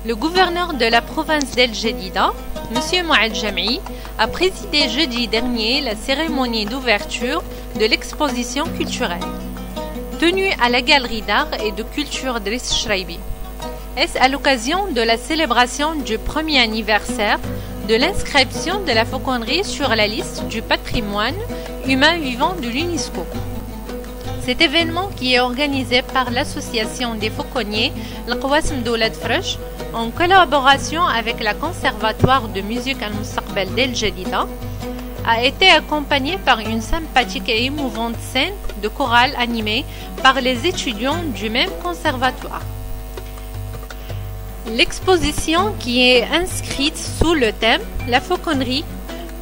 Le gouverneur de la province d'El Jadida, M. Mouad Jam'i, a présidé jeudi dernier la cérémonie d'ouverture de l'exposition culturelle, tenue à la Galerie d'art et de culture Driss Shraibi. Est-ce à l'occasion de la célébration du premier anniversaire de l'inscription de la fauconnerie sur la liste du patrimoine humain vivant de l'UNESCO. Cet événement, qui est organisé par l'association des fauconniers Al-Qawasm d'Oulad Fresh en collaboration avec la Conservatoire de musique Al-Mustaqbal d'El Jadida, a été accompagné par une sympathique et émouvante scène de chorale animée par les étudiants du même conservatoire. L'exposition, qui est inscrite sous le thème « La fauconnerie,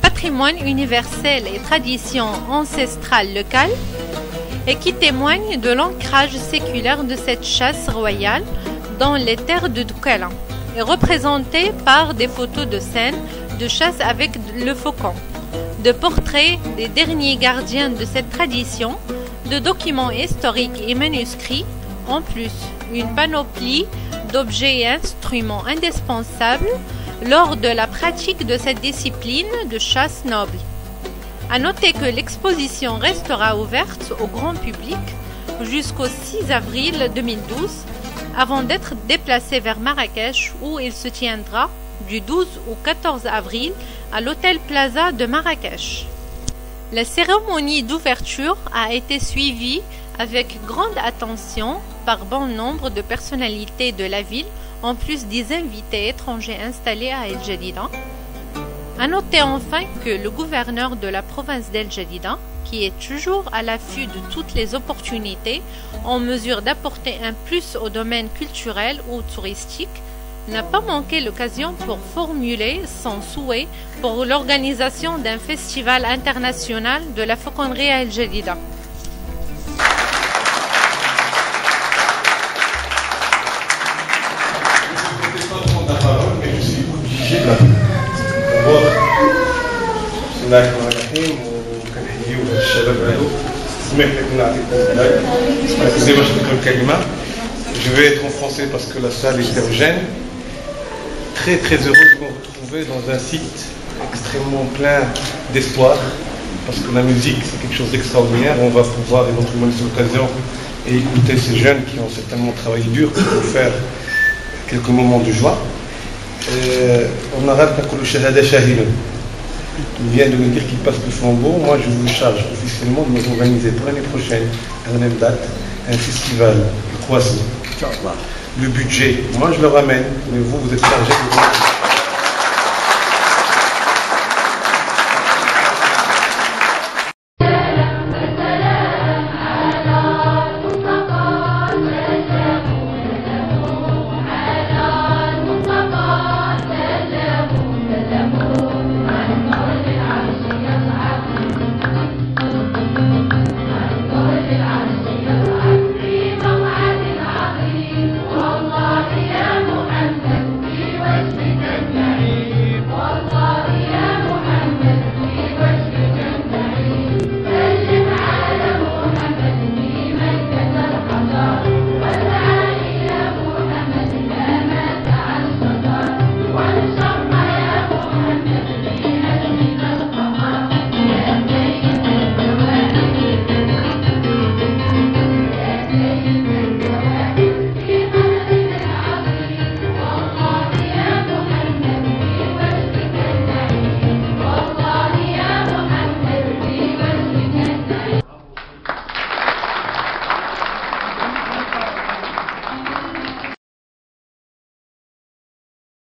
patrimoine universel et tradition ancestrale locale » et qui témoigne de l'ancrage séculaire de cette chasse royale dans les terres de Doukala, est représentée par des photos de scènes de chasse avec le faucon, de portraits des derniers gardiens de cette tradition, de documents historiques et manuscrits, en plus une panoplie d'objets et instruments indispensables lors de la pratique de cette discipline de chasse noble. À noter que l'exposition restera ouverte au grand public jusqu'au 6 avril 2012 avant d'être déplacée vers Marrakech où il se tiendra du 12 au 14 avril à l'Hôtel Plaza de Marrakech. La cérémonie d'ouverture a été suivie avec grande attention par bon nombre de personnalités de la ville, en plus des invités étrangers installés à El Jadida. À noter enfin que le gouverneur de la province d'El Jadida, qui est toujours à l'affût de toutes les opportunités en mesure d'apporter un plus au domaine culturel ou touristique, n'a pas manqué l'occasion pour formuler son souhait pour l'organisation d'un festival international de la fauconnerie à El Jadida. Je vais être en français parce que la salle est hétérogène. Très très heureux de vous retrouver dans un site extrêmement plein d'espoir, parce que la musique c'est quelque chose d'extraordinaire. On va pouvoir éventuellement cette occasion et écouter ces jeunes qui ont certainement travaillé dur pour nous faire quelques moments de joie. En arabe, il vient de me dire qu'il passe le flambeau. Moi, je vous charge officiellement de nous organiser pour l'année prochaine, à la même date, un festival de croissant. Le budget, moi je le ramène, mais vous êtes chargé de